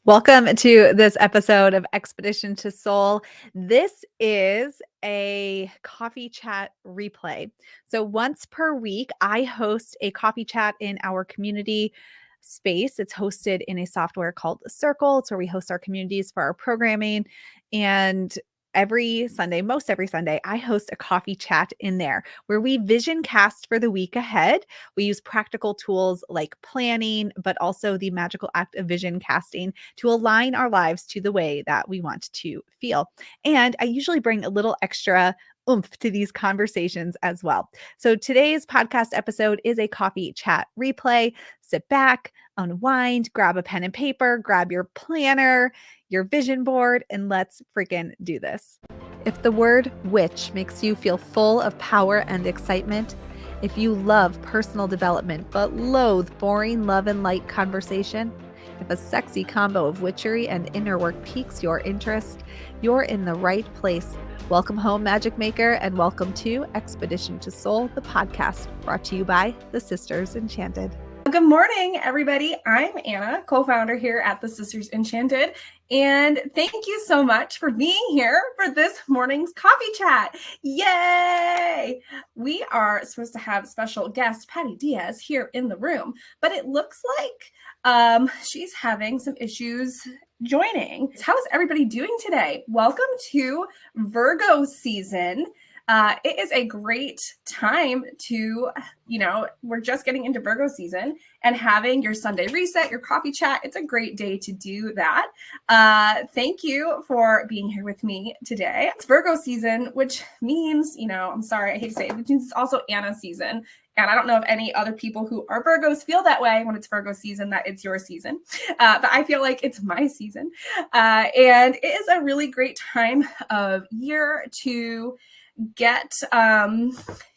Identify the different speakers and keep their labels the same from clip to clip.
Speaker 1: Welcome to this episode of Expedition to Soul. This is a coffee chat replay. So, once per week, I host a coffee chat in our community space. It's hosted in a software called Circle. It's where we host our communities for our programming. And most every Sunday, I host a coffee chat in there where we vision cast for the week ahead. We use practical tools like planning, but also the magical act of vision casting to align our lives to the way that we want to feel. And I usually bring a little extra oomph to these conversations as well. So today's podcast episode is a coffee chat replay. Sit back, unwind, grab a pen and paper, grab your planner, your vision board, and let's freaking do this. If the word witch makes you feel full of power and excitement, if you love personal development but loathe boring love and light conversation, if a sexy combo of witchery and inner work piques your interest, you're in the right place. Welcome home, Magic Maker, and welcome to Expedition to Soul, the podcast brought to you by the Sisters Enchanted.
Speaker 2: Good morning, everybody. I'm Anna, co-founder here at the Sisters Enchanted, and thank you so much for being here for this morning's coffee chat. Yay! We are supposed to have special guest Pati Diaz here in the room, but it looks like she's having some issues joining. How is everybody doing today? Welcome to Virgo season. It is a great time to, we're just getting into Virgo season and having your Sunday reset, your coffee chat. It's a great day to do that. Thank you for being here with me today. It's Virgo season, which means, I'm sorry, I hate to say it, which means it's also Anna season. And I don't know if any other people who are Virgos feel that way when it's Virgo season, that it's your season. But I feel like it's my season. And it is a really great time of year to get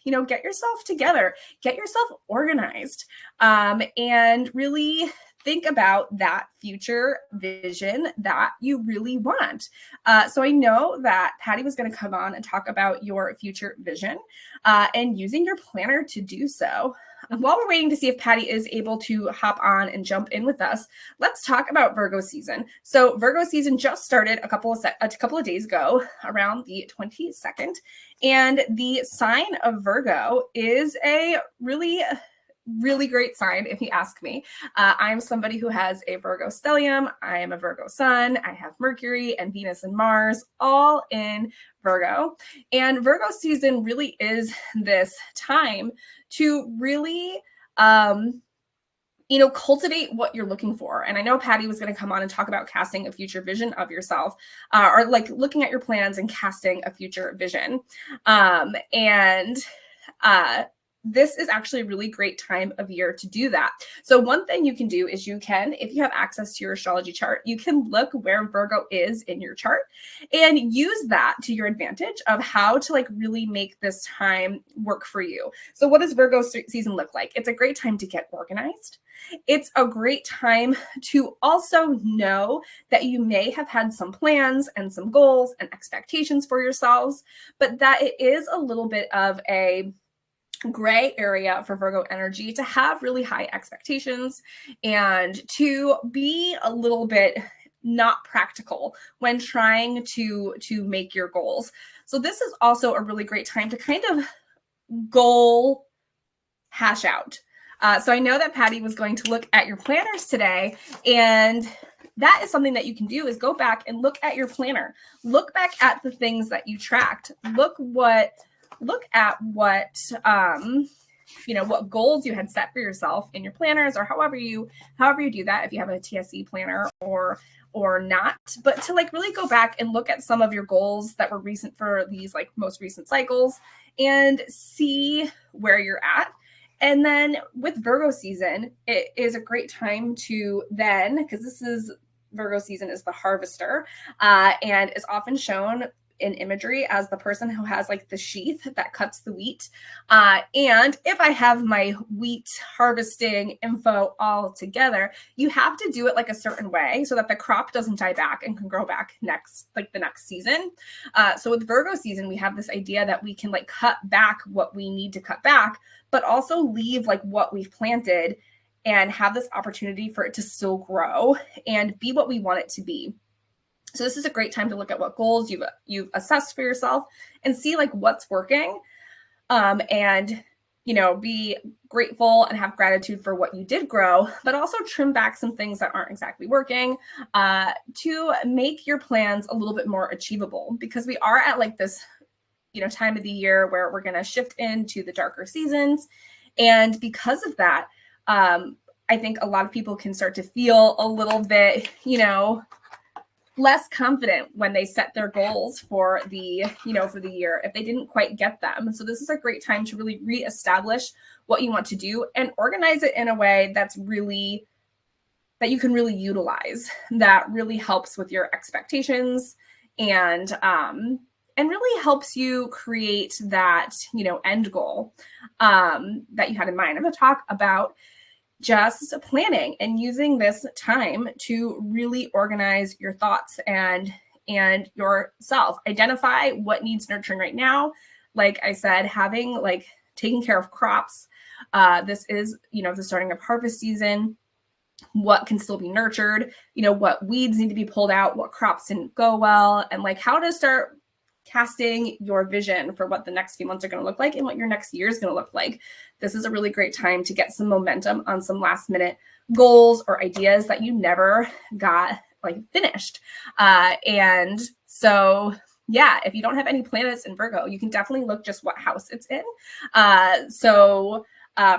Speaker 2: yourself together, get yourself organized, and really think about that future vision that you really want. So I know that Pati was going to come on and talk about your future vision and using your planner to do so. While we're waiting to see if Pati is able to hop on and jump in with us, let's talk about Virgo season. So Virgo season just started a couple of days ago, around the 22nd, and the sign of Virgo is a really great sign, if you ask me. I'm somebody who has a Virgo stellium. I am a Virgo sun. I have Mercury and Venus and Mars all in Virgo. And Virgo season really is this time to really, cultivate what you're looking for. And I know Pati was going to come on and talk about casting a future vision of yourself, or like looking at your plans and casting a future vision. This is actually a really great time of year to do that. So one thing you can do is if you have access to your astrology chart, you can look where Virgo is in your chart and use that to your advantage of how to really make this time work for you. So what does Virgo season look like? It's a great time to get organized. It's a great time to also know that you may have had some plans and some goals and expectations for yourselves, but that it is a little bit of a gray area for Virgo energy to have really high expectations and to be a little bit not practical when trying to make your goals. So this is also a really great time to kind of goal hash out. So I know that Pati was going to look at your planners today, and that is something that you can do is go back and look at your planner. Look back at the things that you tracked. Look at what goals you had set for yourself in your planners, or however you do that, if you have a TSE planner or not, but to really go back and look at some of your goals that were recent for these most recent cycles and see where you're at. And then with Virgo season, it is a great time to then, because Virgo season is the harvester, and is often shown in imagery as the person who has the sheath that cuts the wheat. And if I have my wheat harvesting info all together, you have to do it a certain way so that the crop doesn't die back and can grow back the next season. So with Virgo season, we have this idea that we can cut back what we need to cut back, but also leave what we've planted and have this opportunity for it to still grow and be what we want it to be. So this is a great time to look at what goals you've assessed for yourself and see like what's working, and be grateful and have gratitude for what you did grow, but also trim back some things that aren't exactly working, to make your plans a little bit more achievable, because we are at like this time of the year where we're going to shift into the darker seasons. And because of that, I think a lot of people can start to feel a little bit, less confident when they set their goals for the, for the year, if they didn't quite get them. So this is a great time to really reestablish what you want to do and organize it in a way that's really, that you can really utilize, that really helps with your expectations and really helps you create that, end goal that you had in mind. I'm going to talk about just planning and using this time to really organize your thoughts and yourself. Identify what needs nurturing right now. Like I said, having taking care of crops. This is, the starting of harvest season. What can still be nurtured, what weeds need to be pulled out, what crops didn't go well, and how to start casting your vision for what the next few months are going to look like and what your next year is going to look like. This is a really great time to get some momentum on some last minute goals or ideas that you never got finished. And so, yeah, if you don't have any planets in Virgo, you can definitely look just what house it's in.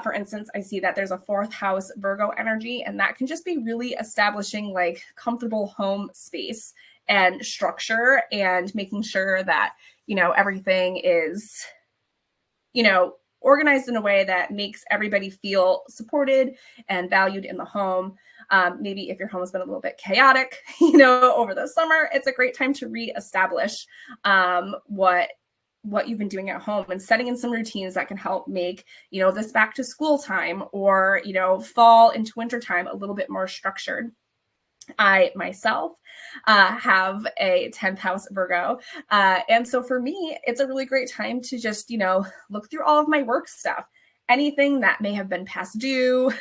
Speaker 2: For instance, I see that there's a 4th house Virgo energy, and that can just be really establishing comfortable home space and structure and making sure that, everything is, organized in a way that makes everybody feel supported and valued in the home. Maybe if your home has been a little bit chaotic, over the summer, it's a great time to reestablish what you've been doing at home and setting in some routines that can help make, this back to school time or, fall into winter time a little bit more structured. I myself have a 10th house Virgo. And so for me, it's a really great time to just, look through all of my work stuff. Anything that may have been past due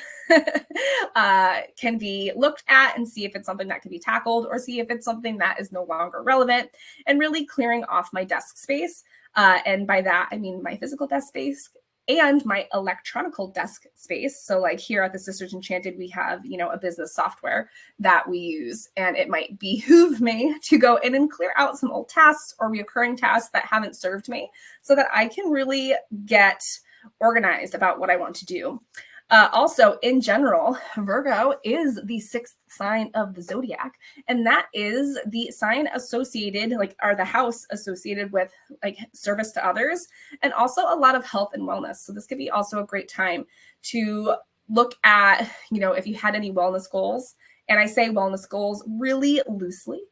Speaker 2: can be looked at and see if it's something that can be tackled or see if it's something that is no longer relevant, and really clearing off my desk space. And by that, I mean my physical desk space and my electronical desk space. So here at the Sisters Enchanted, we have, a business software that we use, and it might behoove me to go in and clear out some old tasks or reoccurring tasks that haven't served me so that I can really get organized about what I want to do. Also, in general, Virgo is the 6th sign of the zodiac, and that is the sign associated, or the house associated with service to others, and also a lot of health and wellness. So this could be also a great time to look at, if you had any wellness goals. And I say wellness goals really loosely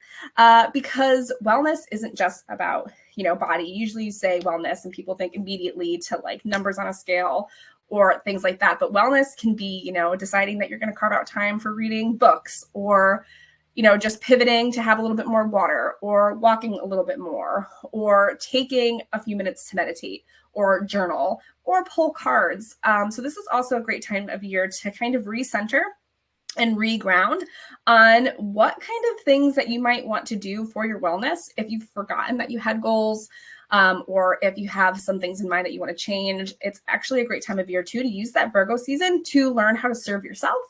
Speaker 2: because wellness isn't just about, body. Usually you say wellness and people think immediately to numbers on a scale or things like that. But wellness can be, deciding that you're going to carve out time for reading books, or, just pivoting to have a little bit more water, or walking a little bit more, or taking a few minutes to meditate or journal or pull cards. So this is also a great time of year to kind of recenter and reground on what kind of things that you might want to do for your wellness if you've forgotten that you had goals, or if you have some things in mind that you want to change. It's actually a great time of year too to use that Virgo season to learn how to serve yourself.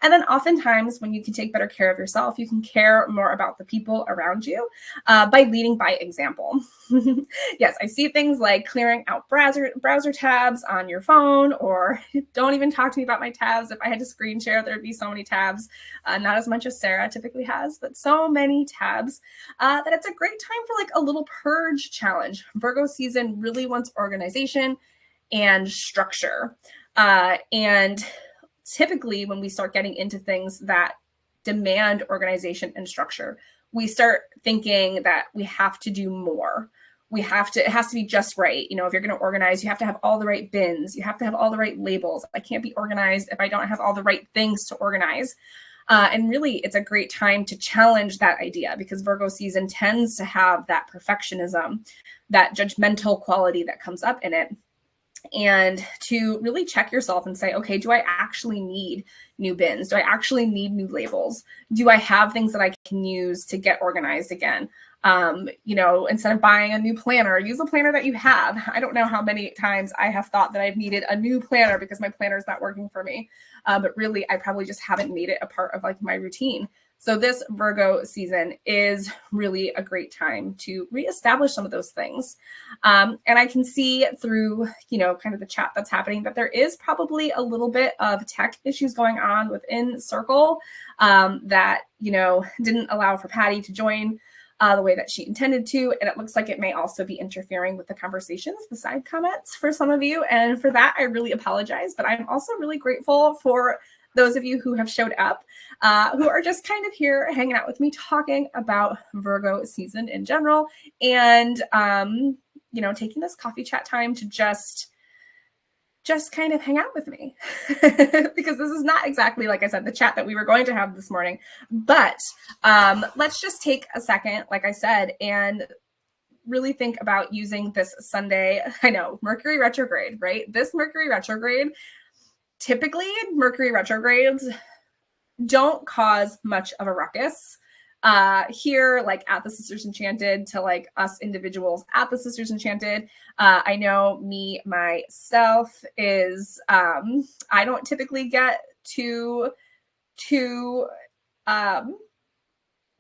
Speaker 2: And then oftentimes when you can take better care of yourself, you can care more about the people around you by leading by example. Yes, I see things like clearing out browser tabs on your phone, or don't even talk to me about my tabs. If I had to screen share, there'd be so many tabs, not as much as Sara typically has, but so many tabs that it's a great time for a little purge challenge. Virgo season really wants organization and structure. And typically when we start getting into things that demand organization and structure, we start thinking that we have to do more. It has to be just right. If you're going to organize, you have to have all the right bins. You have to have all the right labels. I can't be organized if I don't have all the right things to organize. And really, it's a great time to challenge that idea, because Virgo season tends to have that perfectionism, that judgmental quality that comes up in it. and to really check yourself and say, okay, do I actually need new bins? Do I actually need new labels? Do I have things that I can use to get organized again? Instead of buying a new planner, use a planner that you have. I don't know how many times I have thought that I've needed a new planner because my planner is not working for me. But really, I probably just haven't made it a part of like my routine. So this Virgo season is really a great time to reestablish some of those things. And I can see through, kind of the chat that's happening that there is probably a little bit of tech issues going on within Circle that, didn't allow for Pati to join the way that she intended to. And it looks like it may also be interfering with the conversations, the side comments for some of you. And for that, I really apologize. But I'm also really grateful for those of you who have showed up, who are just kind of here hanging out with me, talking about Virgo season in general, and, taking this coffee chat time to just kind of hang out with me because this is not exactly, like I said, the chat that we were going to have this morning. But let's just take a second, like I said, and really think about using this Sunday. I know, Mercury retrograde, right? This Mercury retrograde, typically Mercury retrogrades don't cause much of a ruckus. Here, like at the Sisters Enchanted, to like us individuals at the Sisters Enchanted. I know me, myself, is I don't typically get too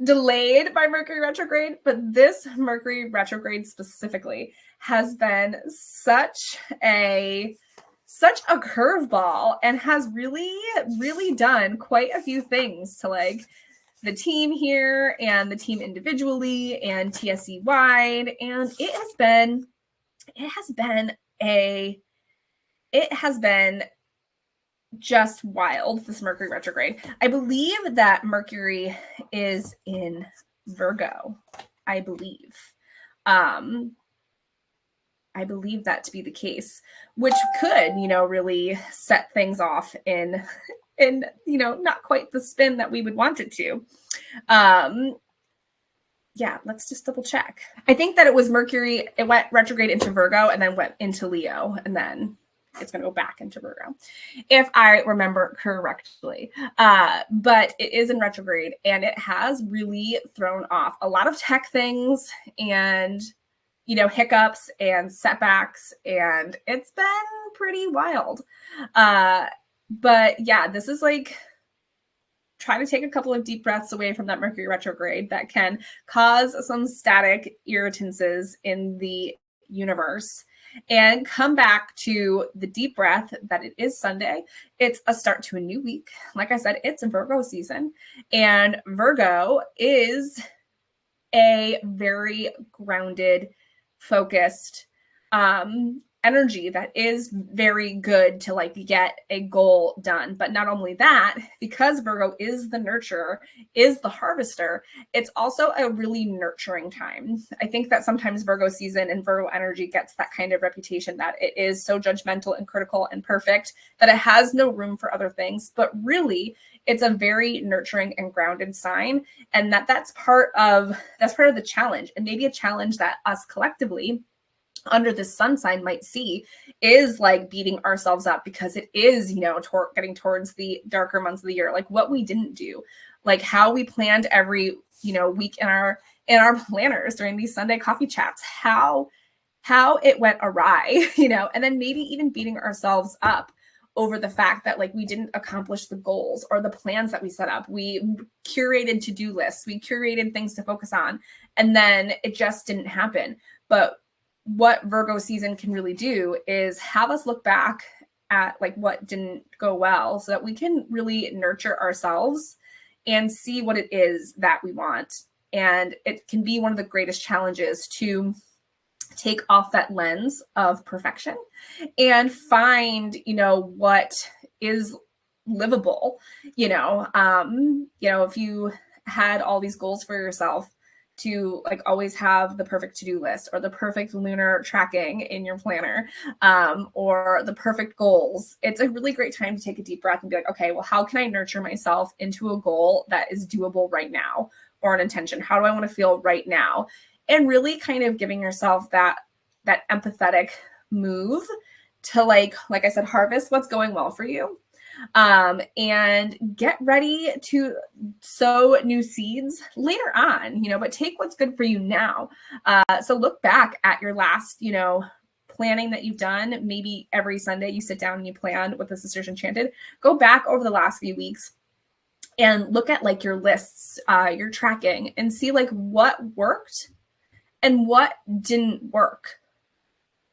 Speaker 2: delayed by Mercury retrograde, but this Mercury retrograde specifically has been such a curveball and has really done quite a few things to like the team here and the team individually and TSC wide. And it has been just wild, this Mercury retrograde. I believe that Mercury is in Virgo. I believe that to be the case, which could, really set things off in not quite the spin that we would want it to. Yeah, let's just double check. I think that it was Mercury, it went retrograde into Virgo and then went into Leo, and then it's going to go back into Virgo, if I remember correctly. But it is in retrograde, and it has really thrown off a lot of tech things and, hiccups and setbacks, and it's been pretty wild. But yeah, this is like, try to take a couple of deep breaths away from that Mercury retrograde that can cause some static irritances in the universe, and come back to the deep breath that it is Sunday. It's a start to a new week. Like I said, it's a Virgo season, and Virgo is a very grounded, focused energy that is very good to like get a goal done. But not only that, because Virgo is the nurturer, is the harvester, it's also a really nurturing time. I think that sometimes Virgo season and Virgo energy gets that kind of reputation that it is so judgmental and critical and perfect that it has no room for other things. But really, it's a very nurturing and grounded sign, and that's part of the challenge, and maybe a challenge that us collectively under this sun sign might see is like beating ourselves up because it is, getting towards the darker months of the year, like what we didn't do, like how we planned every, week in our planners during these Sunday coffee chats, how it went awry, and then maybe even beating ourselves up over the fact that like we didn't accomplish the goals or the plans that we set up. We curated to-do lists, we curated things to focus on, and then it just didn't happen. But what Virgo season can really do is have us look back at like what didn't go well so that we can really nurture ourselves and see what it is that we want. And it can be one of the greatest challenges to take off that lens of perfection and find, what is livable. If you had all these goals for yourself, to like always have the perfect to-do list or the perfect lunar tracking in your planner, or the perfect goals, it's a really great time to take a deep breath and be like, okay, well, how can I nurture myself into a goal that is doable right now, or an intention? How do I want to feel right now? And really kind of giving yourself that empathetic move to like I said, harvest what's going well for you. And get ready to sow new seeds later on, but take what's good for you now. So look back at your last, planning that you've done. Maybe every Sunday you sit down and you plan what the Sisters Enchanted. Go back over the last few weeks and look at like your lists, your tracking, and see like what worked and what didn't work.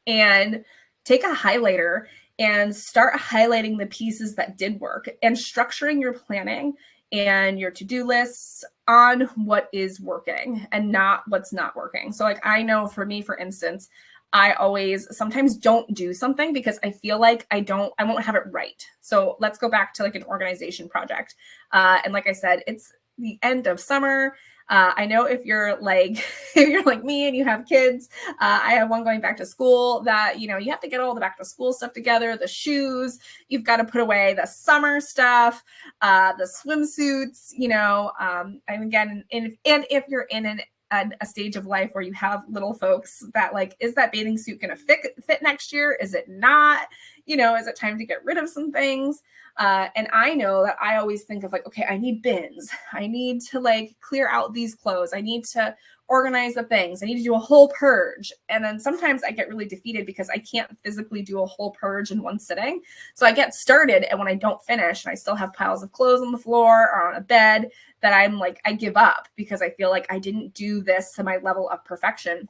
Speaker 2: And take a highlighter and start highlighting the pieces that did work and structuring your planning and your to-do lists on what is working and not what's not working. So like I know for me, for instance, I always sometimes don't do something because I feel like I won't have it right. So let's go back to like an organization project. And like I said, it's the end of summer. I know if you're like me and you have kids, I have one going back to school that, you have to get all the back to school stuff together, the shoes, you've got to put away the summer stuff, the swimsuits, and again, and if you're in a stage of life where you have little folks that like, is that bathing suit going to fit next year? Is it not? Is it time to get rid of some things? And I know that I always think of like, okay, I need bins. I need to like clear out these clothes. I need to organize the things. I need to do a whole purge. And then sometimes I get really defeated because I can't physically do a whole purge in one sitting. So I get started, and when I don't finish and I still have piles of clothes on the floor or on a bed, that I'm like, I give up because I feel like I didn't do this to my level of perfection.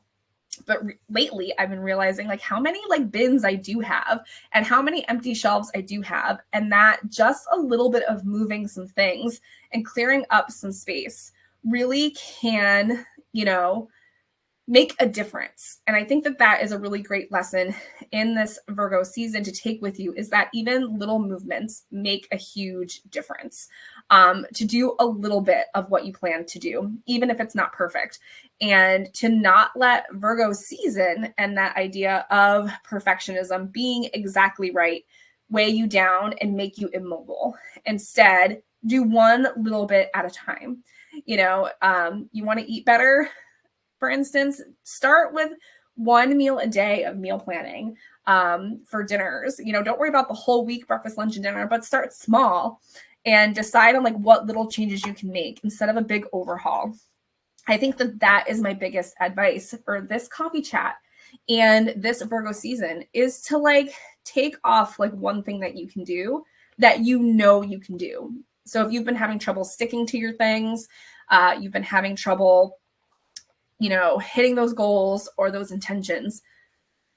Speaker 2: But lately I've been realizing like how many like bins I do have and how many empty shelves I do have. And that just a little bit of moving some things and clearing up some space really can, make a difference. And I think that that is a really great lesson in this Virgo season to take with you, is that even little movements make a huge difference. To do a little bit of what you plan to do, even if it's not perfect, and to not let Virgo season and that idea of perfectionism being exactly right weigh you down and make you immobile. Instead, do one little bit at a time. You want to eat better, for instance, start with one meal a day of meal planning for dinners. Don't worry about the whole week, breakfast, lunch, and dinner, but start small and decide on like what little changes you can make instead of a big overhaul. I think that that is my biggest advice for this coffee chat and this Virgo season, is to like take off like one thing that you can do that you can do. So if you've been having trouble sticking to your things, you've been having trouble hitting those goals or those intentions,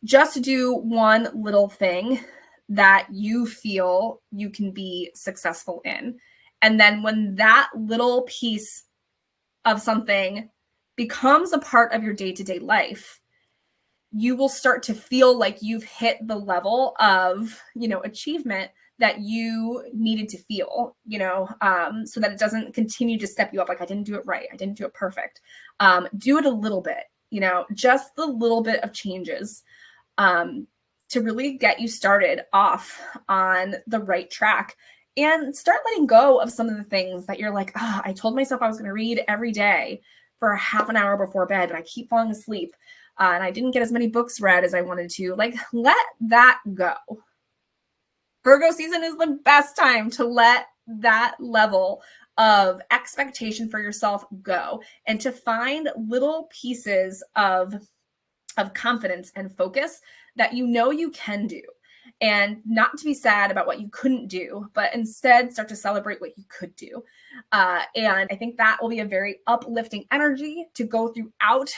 Speaker 2: just do one little thing that you feel you can be successful in. And then when that little piece of something becomes a part of your day-to-day life, you will start to feel like you've hit the level of, achievement that you needed to feel, so that it doesn't continue to step you up. Like, I didn't do it right. I didn't do it perfect. Do it a little bit, just the little bit of changes to really get you started off on the right track, and start letting go of some of the things that you're like, I told myself I was going to read every day for a half an hour before bed, but I keep falling asleep. And I didn't get as many books read as I wanted to. Like, let that go. Virgo season is the best time to let that level of expectation for yourself go, and to find little pieces of confidence and focus that you can do, and not to be sad about what you couldn't do, but instead start to celebrate what you could do. And I think that will be a very uplifting energy to go throughout,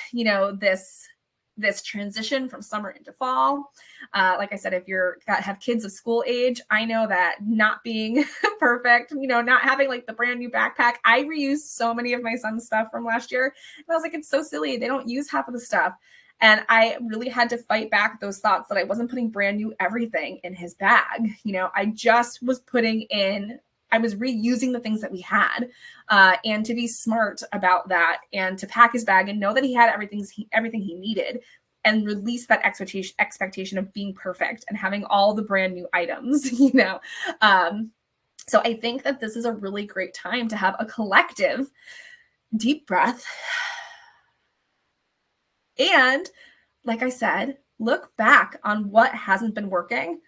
Speaker 2: this transition from summer into fall. Like I said, if have kids of school age, I know that not being perfect, not having like the brand new backpack. I reused so many of my son's stuff from last year. And I was like, it's so silly. They don't use half of the stuff. And I really had to fight back those thoughts that I wasn't putting brand new everything in his bag. I just was I was reusing the things that we had, and to be smart about that, and to pack his bag and know that he had everything he needed, and release that expectation of being perfect and having all the brand new items, So I think that this is a really great time to have a collective deep breath. And like I said, look back on what hasn't been working,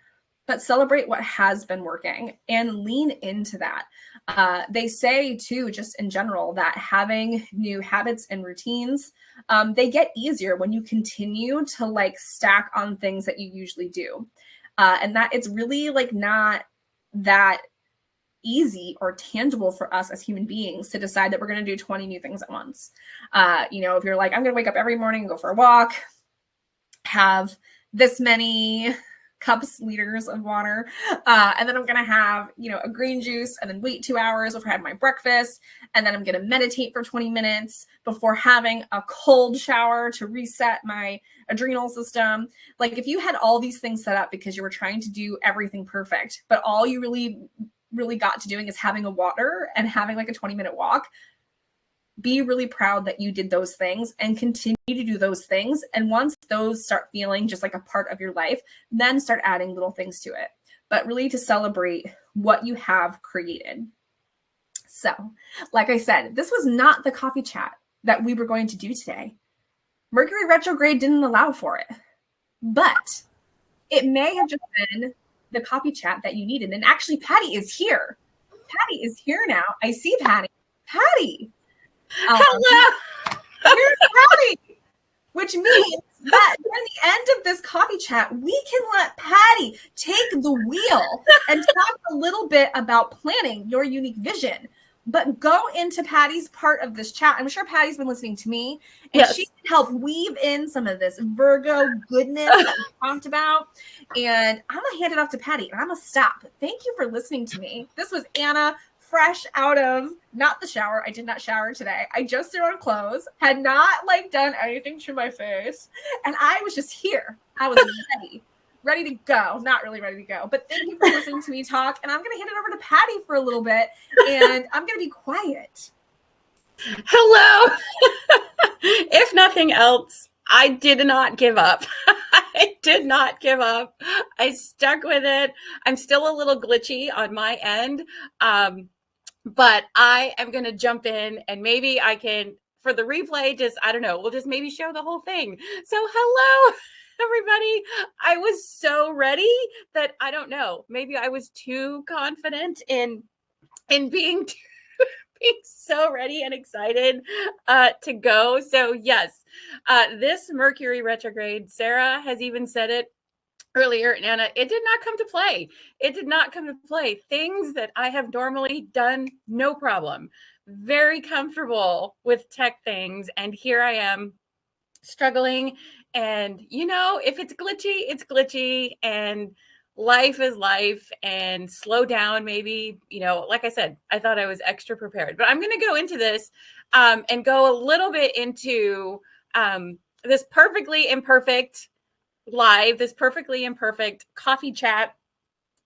Speaker 2: but celebrate what has been working and lean into that. They say too, just in general, that having new habits and routines, they get easier when you continue to like stack on things that you usually do. And that it's really like not that easy or tangible for us as human beings to decide that we're going to do 20 new things at once. You know, if you're like, I'm going to wake up every morning and go for a walk, have this many cups, liters of water, and then I'm going to have, you know, a green juice and then wait 2 hours before I have my breakfast. And then I'm going to meditate for 20 minutes before having a cold shower to reset my adrenal system. Like if you had all these things set up because you were trying to do everything perfect, but all you really got to doing is having a water and having like a 20-minute walk, be really proud that you did those things and continue to do those things. And once those start feeling just like a part of your life, then start adding little things to it, but really to celebrate what you have created. So, like I said, this was not the coffee chat that we were going to do today. Mercury retrograde didn't allow for it, but it may have just been the coffee chat that you needed. And actually, Pati is here. Pati is here now. I see Pati. Pati.
Speaker 3: Hello.
Speaker 2: Here's Pati, which means that during the end of this coffee chat, we can let Pati take the wheel and talk a little bit about planning your unique vision. But go into Pati's part of this chat. I'm sure Pati's been listening to me, and
Speaker 3: Yes.
Speaker 2: she can help weave in some of this Virgo goodness that we talked about. And I'm going to hand it off to Pati, and I'm going to stop. Thank you for listening to me. This was Anna, fresh out of not the shower. I did not shower today. I just threw on clothes, had not like done anything to my face, and I was just here. I was ready to go. Not really ready to go, but thank you for listening to me talk. And I'm going to hand it over to Pati for a little bit, and I'm going to be quiet.
Speaker 3: Hello. If nothing else, I did not give up. I did not give up. I stuck with it. I'm still a little glitchy on my end, but I am going to jump in, and maybe I can, for the replay, just, I don't know, we'll just maybe show the whole thing. So hello, everybody. I was so ready that I don't know, maybe I was too confident in being so ready and excited to go. So yes, this Mercury retrograde, Sara has even said it earlier, Anna, it did not come to play. It did not come to play. Things that I have normally done, no problem. Very comfortable with tech things. And here I am struggling. And, you know, if it's glitchy, it's glitchy. And life is life. And slow down, maybe, you know, like I said, I thought I was extra prepared. But I'm going to go into this and go a little bit into this perfectly imperfect live, this perfectly imperfect coffee chat,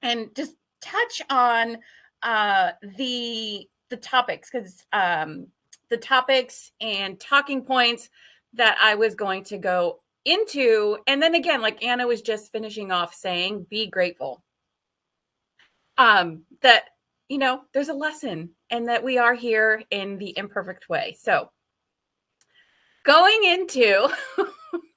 Speaker 3: and just touch on the topics, because the topics and talking points that I was going to go into. And then again, like Anna was just finishing off saying, be grateful. That, you know, there's a lesson and that we are here in the imperfect way. So going into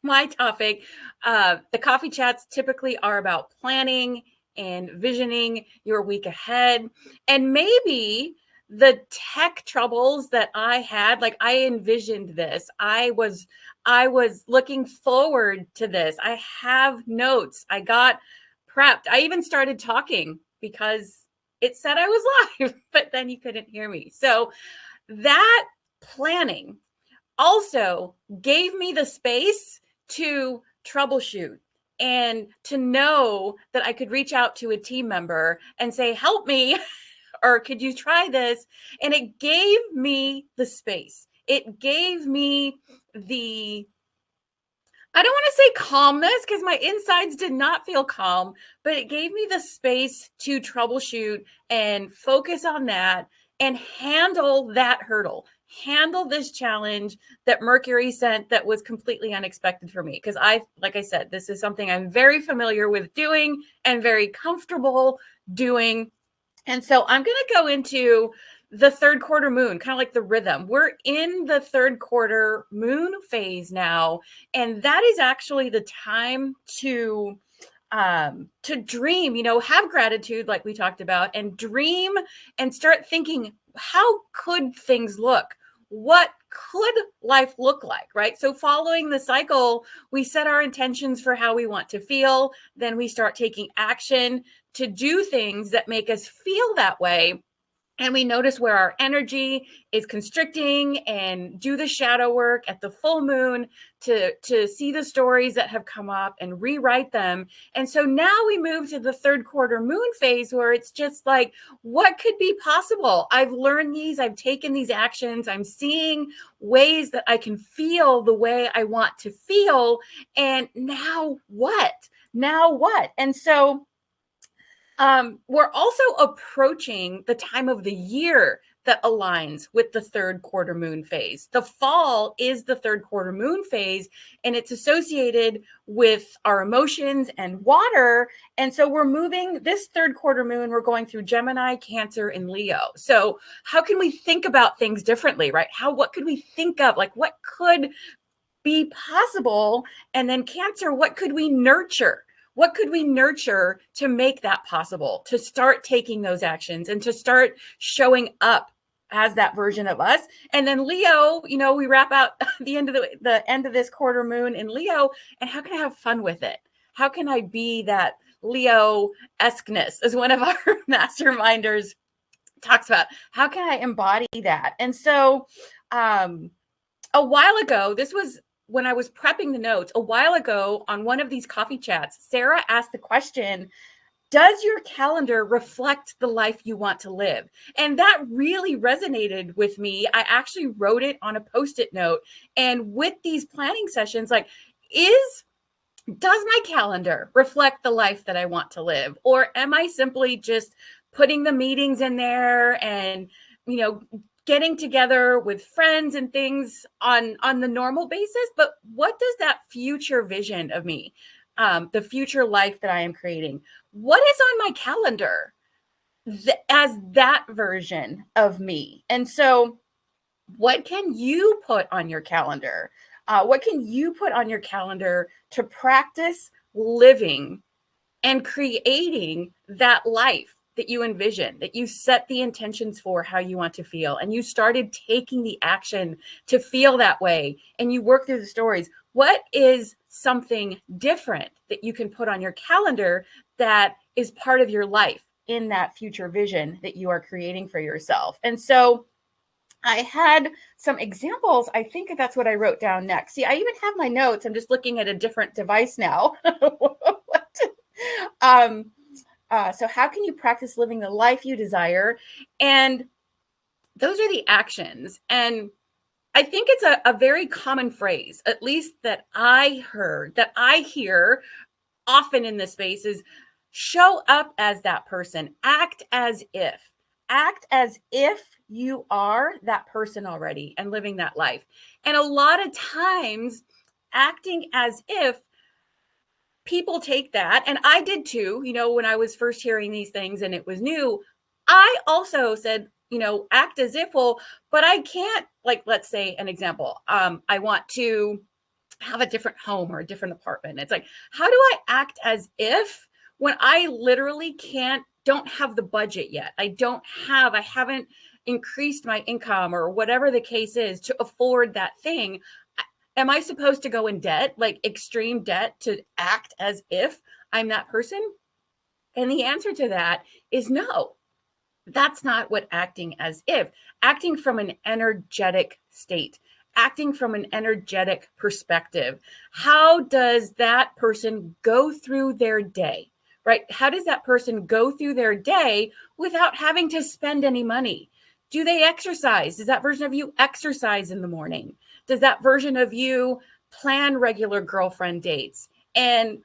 Speaker 3: my topic, the coffee chats typically are about planning and visioning your week ahead. And maybe the tech troubles that I had, like I envisioned this. I was looking forward to this. I have notes. I got prepped. I even started talking because it said I was live, but then you couldn't hear me. So that planning also gave me the space to troubleshoot and to know that I could reach out to a team member and say, help me, or could you try this? And it gave me the space. It gave me the, I don't want to say calmness because my insides did not feel calm, but it gave me the space to troubleshoot and focus on that and handle that hurdle. Handle this challenge that Mercury sent that was completely unexpected for me. Because like I said, this is something I'm very familiar with doing and very comfortable doing. And so I'm going to go into the third quarter moon, kind of like the rhythm. We're in the third quarter moon phase now, and that is actually the time to dream, have gratitude like we talked about, and dream and start thinking, how could things look? What could life look like, right? So following the cycle, we set our intentions for how we want to feel, then we start taking action to do things that make us feel that way. And we notice where our energy is constricting and do the shadow work at the full moon to see the stories that have come up and rewrite them. And so now we move to the third quarter moon phase where it's just like, what could be possible? I've learned these, I've taken these actions, I'm seeing ways that I can feel the way I want to feel. And now what? Now what? And so we're also approaching the time of the year that aligns with the third quarter moon phase. The fall is the third quarter moon phase, and it's associated with our emotions and water. And so we're moving this third quarter moon, we're going through Gemini, Cancer, and Leo. So how can we think about things differently, right? What could we think of? Like, what could be possible? And then Cancer, what could we nurture? What could we nurture to make that possible, to start taking those actions and to start showing up as that version of us? And then Leo, we wrap out the end of this quarter moon in Leo. And how can I have fun with it? How can I be that Leo-esqueness, as one of our masterminders talks about? How can I embody that? And so a while ago, this was when I was prepping the notes, a while ago on one of these coffee chats, Sara asked the question, does your calendar reflect the life you want to live? And that really resonated with me. I actually wrote it on a Post-it note. And with these planning sessions, like, does my calendar reflect the life that I want to live? Or am I simply just putting the meetings in there and, getting together with friends and things on the normal basis? But what does that future vision of me, the future life that I am creating, what is on my calendar as that version of me? And so what can you put on your calendar? What can you put on your calendar to practice living and creating that life that you envision, that you set the intentions for how you want to feel, and you started taking the action to feel that way, and you work through the stories? What is something different that you can put on your calendar that is part of your life in that future vision that you are creating for yourself? And so I had some examples. I think that's what I wrote down next. See, I even have my notes. I'm just looking at a different device now. So how can you practice living the life you desire? And those are the actions. And I think it's a very common phrase, at least that I hear often in this space, is show up as that person. Act as if you are that person already and living that life. And a lot of times, acting as if, people take that, and I did too, when I was first hearing these things and it was new, I also said, act as if, well, but I can't, like, let's say an example. I want to have a different home or a different apartment. It's like, how do I act as if when I literally don't have the budget yet? I haven't increased my income or whatever the case is to afford that thing. Am I supposed to go in debt, like extreme debt, to act as if I'm that person? And the answer to that is no. That's not what acting as if. Acting from an energetic state, acting from an energetic perspective. How does that person go through their day, right? How does that person go through their day without having to spend any money? Do they exercise? Does that version of you exercise in the morning? Does that version of you plan regular girlfriend dates? And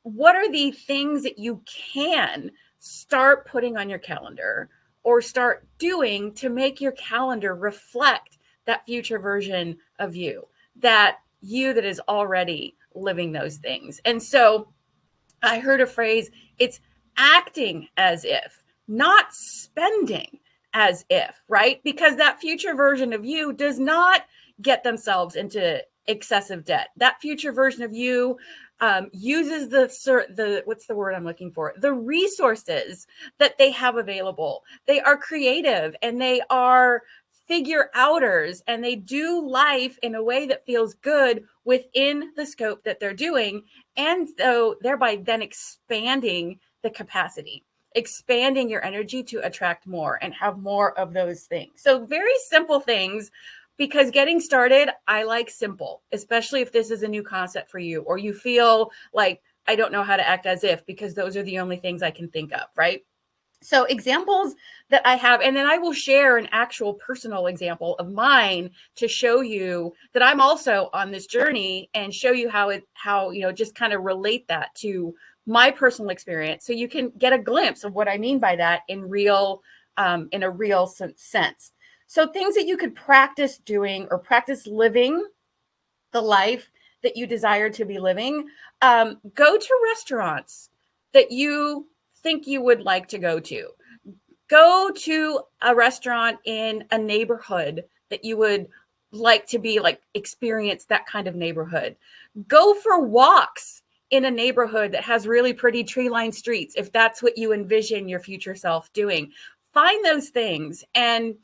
Speaker 3: what are the things that you can start putting on your calendar or start doing to make your calendar reflect that future version of you that is already living those things? And so I heard a phrase, it's acting as if, not spending, as if, right? Because that future version of you does not get themselves into excessive debt. That future version of you uses the what's the word I'm looking for? The resources that they have available. They are creative and they are figure outers, and they do life in a way that feels good within the scope that they're doing, and so thereby then expanding the capacity, expanding your energy to attract more and have more of those things. So very simple things, because getting started, I like simple, especially if this is a new concept for you, or you feel like I don't know how to act as if, because those are the only things I can think of, right? So examples that I have, and then I will share an actual personal example of mine to show you that I'm also on this journey, and show you how, you know, just kind of relate that to my personal experience, so you can get a glimpse of what I mean by that in a real sense. So things that you could practice doing or practice living the life that you desire to be living. Go to restaurants that you think you would like to go to. Go to a restaurant in a neighborhood that you would like to be like, experience that kind of neighborhood. Go for walks in a neighborhood that has really pretty tree-lined streets, if that's what you envision your future self doing. Find those things. And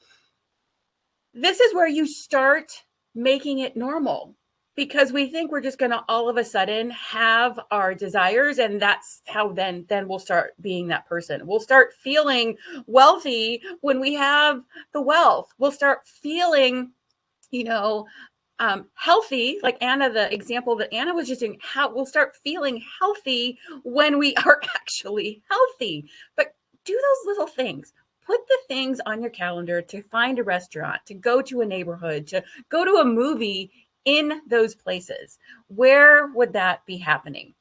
Speaker 3: this is where you start making it normal, because we think we're just going to all of a sudden have our desires, and that's how then we'll start being that person. We'll start feeling wealthy when we have the wealth. We'll start feeling, you know, healthy, like Anna, the example that Anna was just doing. How we'll start feeling healthy when we are actually healthy. But do those little things. Put the things on your calendar to find a restaurant, to go to a neighborhood, to go to a movie in those places. Where would that be happening?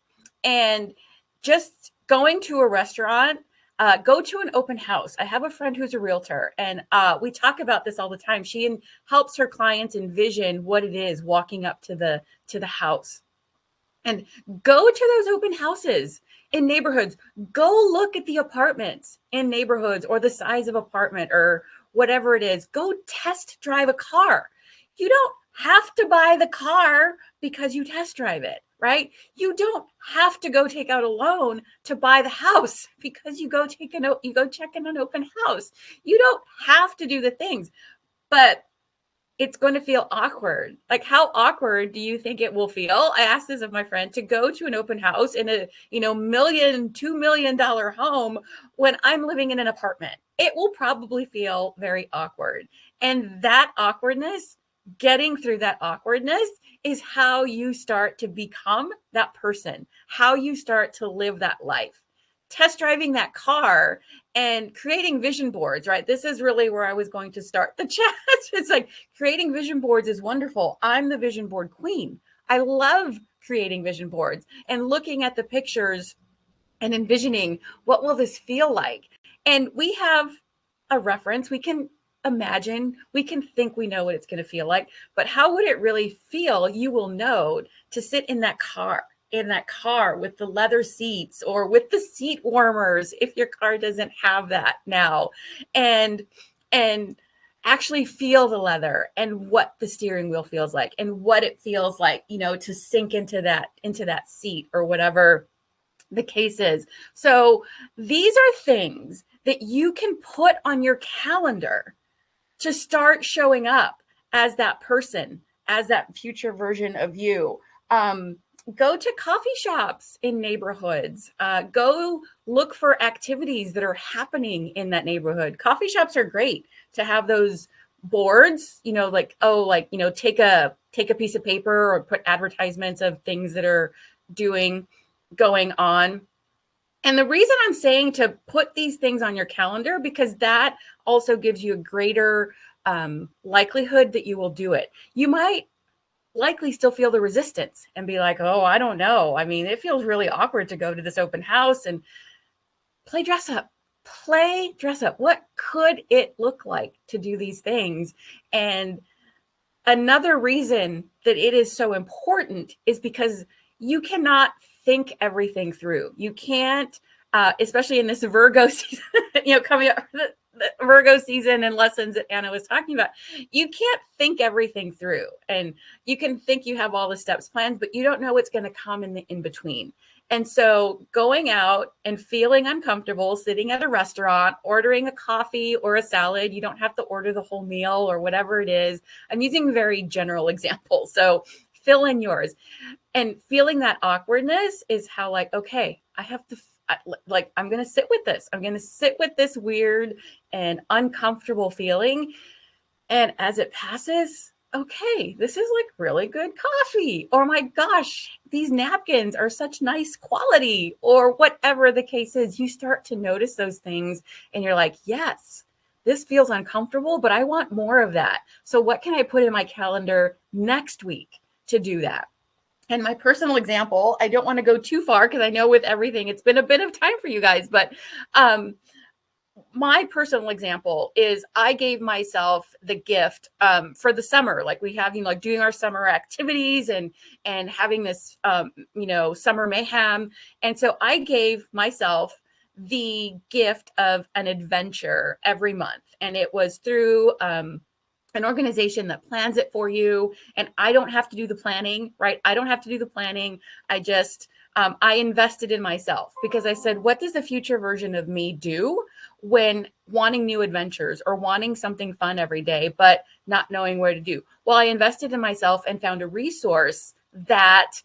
Speaker 3: And just going to a restaurant, go to an open house. I have a friend who's a realtor, and we talk about this all the time. She helps her clients envision what it is walking up to the house. And go to those open houses in neighborhoods. Go look at the apartments in neighborhoods, or the size of apartment, or whatever it is. Go test drive a car. You don't have to buy the car because you test drive it, right? You don't have to go take out a loan to buy the house because you go check in an open house. You don't have to do the things, but it's going to feel awkward. Like, how awkward do you think it will feel? I asked this of my friend, to go to an open house in a, $2 million home when I'm living in an apartment. It will probably feel very awkward. And that awkwardness, getting through that awkwardness, is how you start to become that person, how you start to live that life. Test driving that car and creating vision boards, right? This is really where I was going to start the chat. It's like, creating vision boards is wonderful. I'm the vision board queen. I love creating vision boards and looking at the pictures and envisioning, what will this feel like? And we have a reference. We can imagine, we can think we know what it's going to feel like, but how would it really feel? You will know to sit in that car with the leather seats, or with the seat warmers if your car doesn't have that now, and actually feel the leather, and what the steering wheel feels like, and what it feels like, to sink into that seat, or whatever the case is. So these are things that you can put on your calendar to start showing up as that person, as that future version of you. Go to coffee shops in neighborhoods. Go look for activities that are happening in that neighborhood. Coffee shops are great to have those boards, take a piece of paper, or put advertisements of things that are going on. And the reason I'm saying to put these things on your calendar, because that also gives you a greater likelihood that you will do it. You might likely still feel the resistance and be like, oh, I don't know. I mean, it feels really awkward to go to this open house. And play dress up. What could it look like to do these things? And another reason that it is so important is because you cannot think everything through. You can't, especially in this Virgo season, coming up, the Virgo season and lessons that Anna was talking about. You can't think everything through, and you can think you have all the steps planned, but you don't know what's going to come in the in between. And so going out and feeling uncomfortable, sitting at a restaurant, ordering a coffee or a salad, you don't have to order the whole meal or whatever it is. I'm using very general examples. So fill in yours. And feeling that awkwardness is how, like, okay, I have to, like, I'm going to sit with this. I'm going to sit with this weird and uncomfortable feeling. And as it passes, okay, this is like really good coffee. Or my gosh, these napkins are such nice quality, or whatever the case is. You start to notice those things and you're like, yes, this feels uncomfortable, but I want more of that. So what can I put in my calendar next week to do that? And my personal example, I don't want to go too far because I know with everything, it's been a bit of time for you guys, but my personal example is I gave myself the gift for the summer. Like we have, like doing our summer activities and having this, summer mayhem. And so I gave myself the gift of an adventure every month. And it was through an organization that plans it for you. And I don't have to do the planning, right? I don't have to do the planning. I just, I invested in myself because I said, what does the future version of me do when wanting new adventures or wanting something fun every day, but not knowing where to do? Well, I invested in myself and found a resource that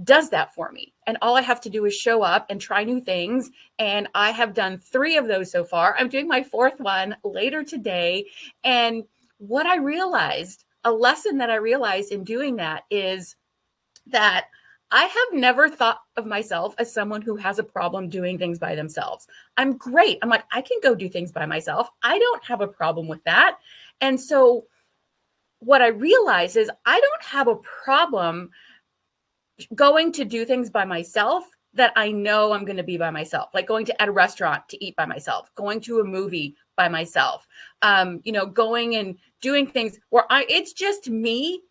Speaker 3: does that for me. And all I have to do is show up and try new things. And I have done 3 of those so far. I'm doing my 4th one later today. And what I realized, a lesson that I realized in doing that is that I have never thought of myself as someone who has a problem doing things by themselves. I'm great. I'm like, I can go do things by myself. I don't have a problem with that. And so what I realize is I don't have a problem going to do things by myself that I know I'm going to be by myself, like going to at a restaurant to eat by myself, going to a movie by myself, going and doing things where it's just me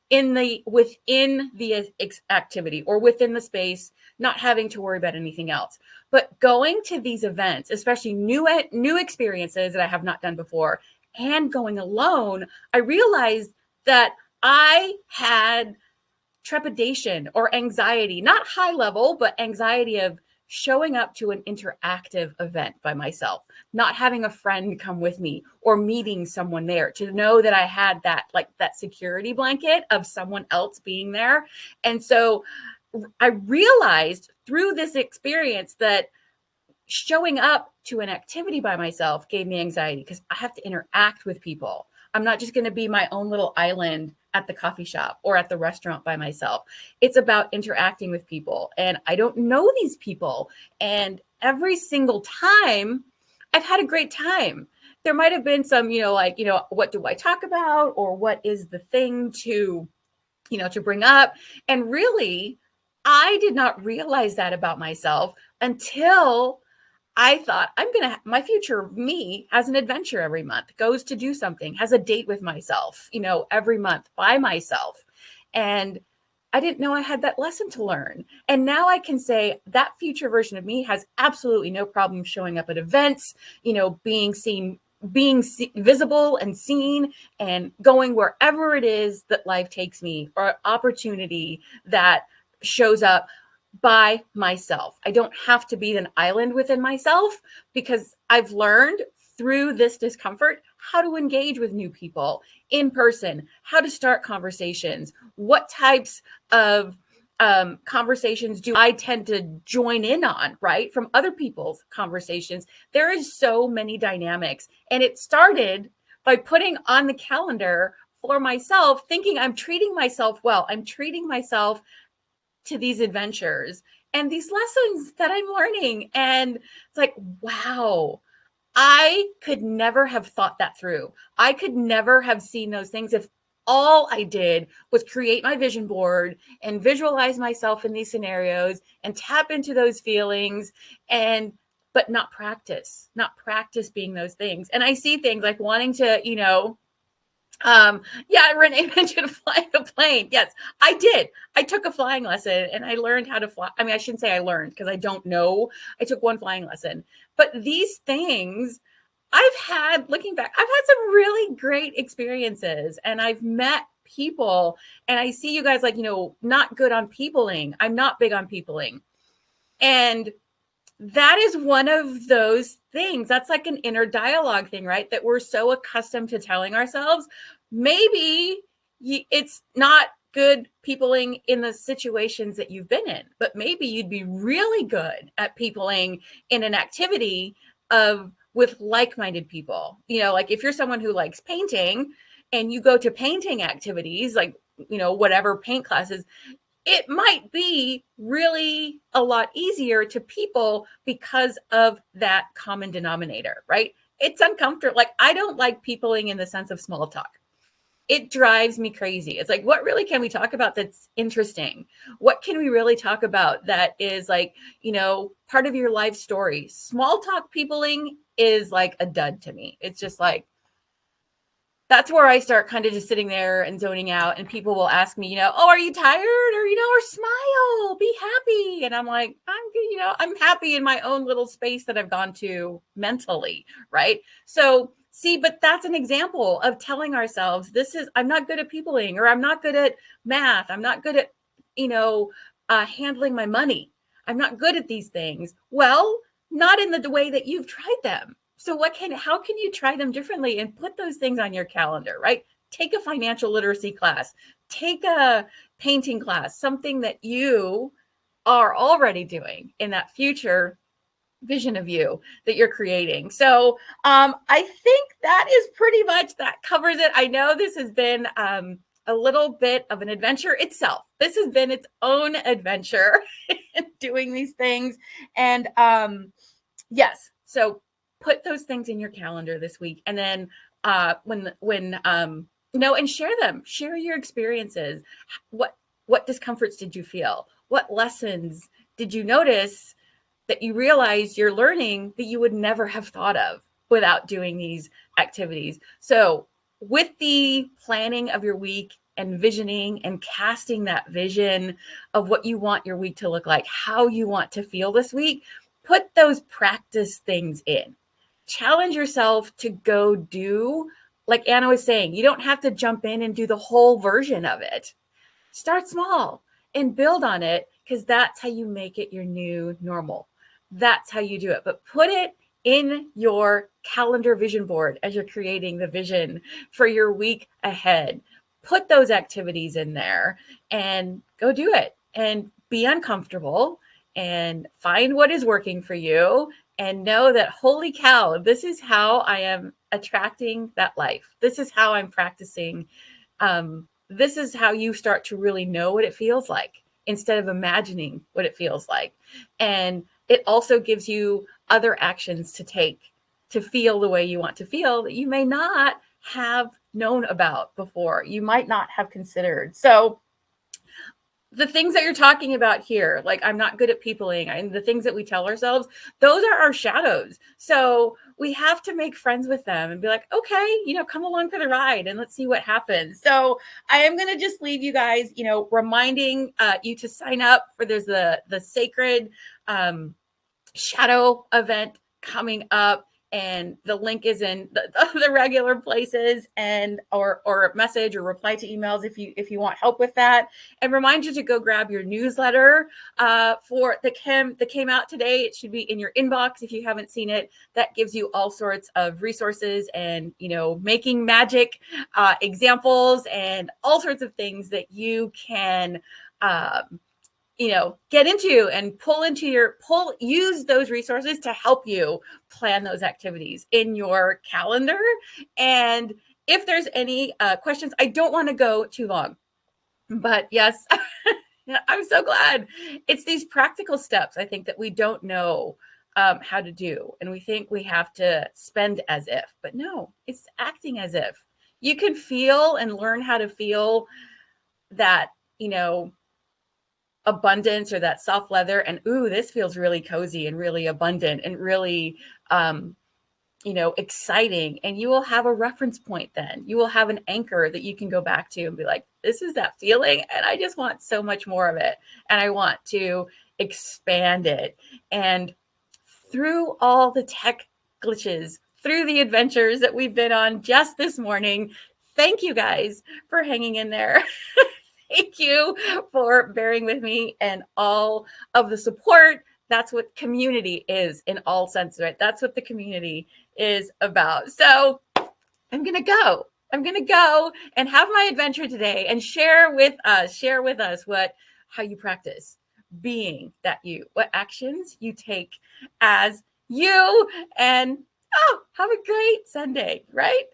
Speaker 3: within the activity or within the space, not having to worry about anything else. But going to these events, especially new experiences that I have not done before, and going alone, I realized that I had trepidation or anxiety, not high level, but anxiety of showing up to an interactive event by myself, not having a friend come with me or meeting someone there, to know that I had that security blanket of someone else being there. And so I realized through this experience that showing up to an activity by myself gave me anxiety because I have to interact with people. I'm not just going to be my own little island at the coffee shop or at the restaurant by myself. It's about interacting with people. And I don't know these people. And every single time I've had a great time. There might have been some, what do I talk about? Or what is the thing to bring up? And really, I did not realize that about myself until I thought my future me has an adventure every month, goes to do something, has a date with myself, every month by myself. And I didn't know I had that lesson to learn. And now I can say that future version of me has absolutely no problem showing up at events, being seen, visible and seen, and going wherever it is that life takes me, or opportunity that shows up by myself. I don't have to be an island within myself because I've learned through this discomfort how to engage with new people in person, how to start conversations, what types of conversations do I tend to join in on, right? From other people's conversations. There is so many dynamics. And it started by putting on the calendar for myself, thinking I'm treating myself well. I'm treating myself to these adventures and these lessons that I'm learning. And it's like, wow, I could never have thought that through. I could never have seen those things if all I did was create my vision board and visualize myself in these scenarios and tap into those feelings but not practice being those things. And I see things like wanting to, Renee mentioned flying a plane. Yes, I did. I took a flying lesson and I learned how to fly. I mean, I shouldn't say I learned because I don't know. I took one flying lesson. But these things looking back, I've had some really great experiences, and I've met people, and I see you guys like, not good on peopling. I'm not big on peopling. And that is one of those things. That's like an inner dialogue thing, right? That we're so accustomed to telling ourselves. Maybe it's not good peopling in the situations that you've been in, but maybe you'd be really good at peopling in an activity with like-minded people. Like if you're someone who likes painting and you go to painting activities, like, whatever paint classes, it might be really a lot easier to people because of that common denominator, right? It's uncomfortable. Like, I don't like peopling in the sense of small talk. It drives me crazy. It's like, what really can we talk about that's interesting? What can we really talk about that is like, part of your life story? Small talk peopling is like a dud to me. It's just like, that's where I start kind of just sitting there and zoning out, and people will ask me, oh, are you tired? Or smile, be happy. And I'm like, I'm good, I'm happy in my own little space that I've gone to mentally. Right. So see, but that's an example of telling ourselves I'm not good at peopling, or I'm not good at math. I'm not good at, handling my money. I'm not good at these things. Well, not in the way that you've tried them. So how can you try them differently and put those things on your calendar, right? Take a financial literacy class, take a painting class, something that you are already doing in that future vision of you that you're creating. So I think that covers it. I know this has been a little bit of an adventure itself. This has been its own adventure doing these things. And yes, so put those things in your calendar this week. And then and share your experiences. What discomforts did you feel? What lessons did you notice that you realize you're learning that you would never have thought of without doing these activities? So with the planning of your week and visioning and casting that vision of what you want your week to look like, how you want to feel this week, put those practice things in. Challenge yourself to go do, like Anna was saying, you don't have to jump in and do the whole version of it. Start small and build on it, because that's how you make it your new normal. That's how you do it. But put it in your calendar vision board as you're creating the vision for your week ahead. Put those activities in there and go do it, and be uncomfortable and find what is working for you, and know that, holy cow, this is how I am attracting that life. This is how I'm practicing. This is how you start to really know what it feels like instead of imagining what it feels like. And it also gives you other actions to take to feel the way you want to feel that you may not have known about before, you might not have considered. So the things that you're talking about here, like, I'm not good at peopling, and the things that we tell ourselves, those are our shadows. So we have to make friends with them and be like, okay, come along for the ride and let's see what happens. So I am going to just leave you guys, reminding you to sign up for, there's the sacred shadow event coming up, and the link is in the regular places, and or message or reply to emails if you want help with that. And remind you to go grab your newsletter for that came out today. It should be in your inbox if you haven't seen it. That gives you all sorts of resources and making magic examples and all sorts of things that you can get into and use those resources to help you plan those activities in your calendar. And if there's any questions, I don't want to go too long, but yes, I'm so glad. It's these practical steps, I think, that we don't know how to do. And we think we have to spend as if, but no, it's acting as if. You can feel and learn how to feel that, abundance, or that soft leather, and this feels really cozy and really abundant and really exciting. And you will have a reference point. Then you will have an anchor that you can go back to and be like, this is that feeling, and I just want so much more of it, and I want to expand it. And through all the tech glitches, through the adventures that we've been on just this morning. Thank you guys for hanging in there. Thank you for bearing with me and all of the support. That's what community is in all senses, right? That's what the community is about. So I'm going to go. I'm going to go and have my adventure today and share with us how you practice being that you, what actions you take as you, and have a great Sunday, right?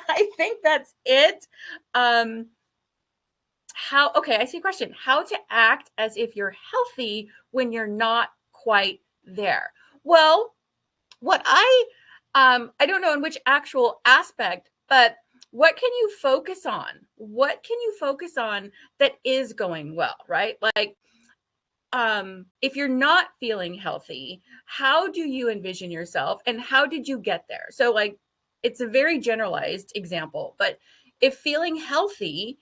Speaker 3: I think that's it. I see a question. How to act as if you're healthy when you're not quite there. Well, what I don't know in which actual aspect, but what can you focus on? What can you focus on that is going well, right? Like, if you're not feeling healthy, how do you envision yourself and how did you get there? So like, it's a very generalized example, but if feeling healthy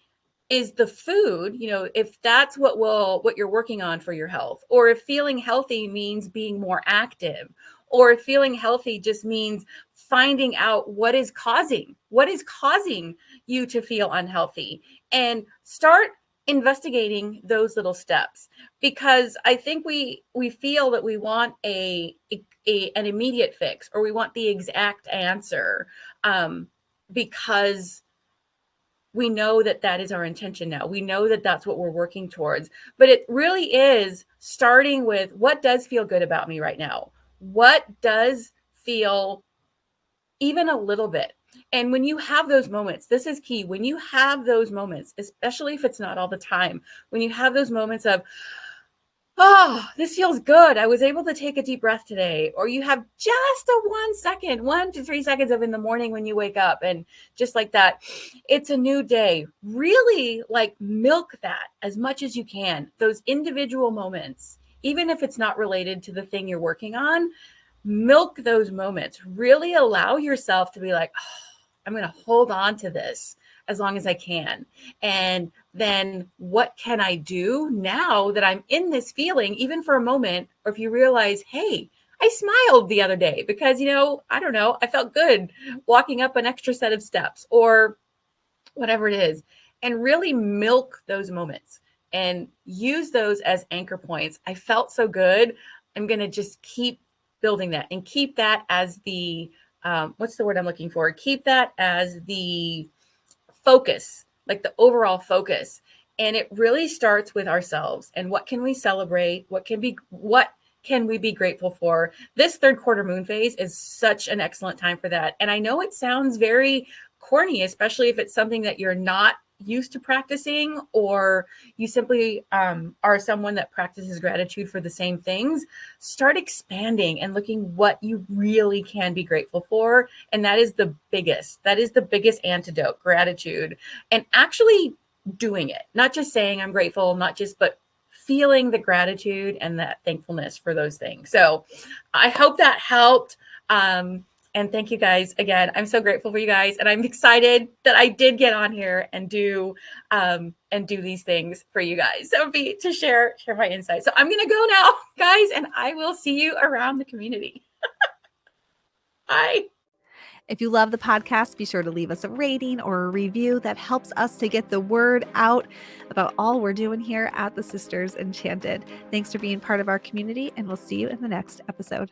Speaker 3: is the food, if that's what you're working on for your health, or if feeling healthy means being more active, or if feeling healthy just means finding out what is causing you to feel unhealthy, and start investigating those little steps. Because I think we feel that we want an immediate fix, or we want the exact answer, because we know that is our intention now. We know that that's what we're working towards. But it really is starting with, what does feel good about me right now? What does feel even a little bit? And when you have those moments, this is key. When you have those moments, especially if it's not all the time, when you have those moments of, oh, this feels good, I was able to take a deep breath today, or you have just a 1 to 3 seconds of in the morning when you wake up, and just like that, it's a new day. Really, like, milk that as much as you can, those individual moments, even if it's not related to the thing you're working on. Milk those moments. Really allow yourself to be like, oh, I'm going to hold on to this as long as I can. And then what can I do now that I'm in this feeling, even for a moment? Or if you realize, hey, I smiled the other day because, I don't know, I felt good walking up an extra set of steps, or whatever it is, and really milk those moments and use those as anchor points. I felt so good. I'm going to just keep building that, and keep that as the, what's the word I'm looking for? Keep that as the focus, like the overall focus. And it really starts with ourselves, and what can we celebrate? What can we be grateful for? This third quarter moon phase is such an excellent time for that. And I know it sounds very corny, especially if it's something that you're not used to practicing, or you simply are someone that practices gratitude for the same things. Start expanding and looking what you really can be grateful for. And that is the biggest antidote, gratitude, and actually doing it, not just saying I'm grateful, but feeling the gratitude and that thankfulness for those things. So I hope that helped. And thank you guys again. I'm so grateful for you guys, and I'm excited that I did get on here and do these things for you guys. So to share my insights. So I'm gonna go now, guys, and I will see you around the community. Bye.
Speaker 1: If you love the podcast, be sure to leave us a rating or a review. That helps us to get the word out about all we're doing here at the Sisters Enchanted. Thanks for being part of our community, and we'll see you in the next episode.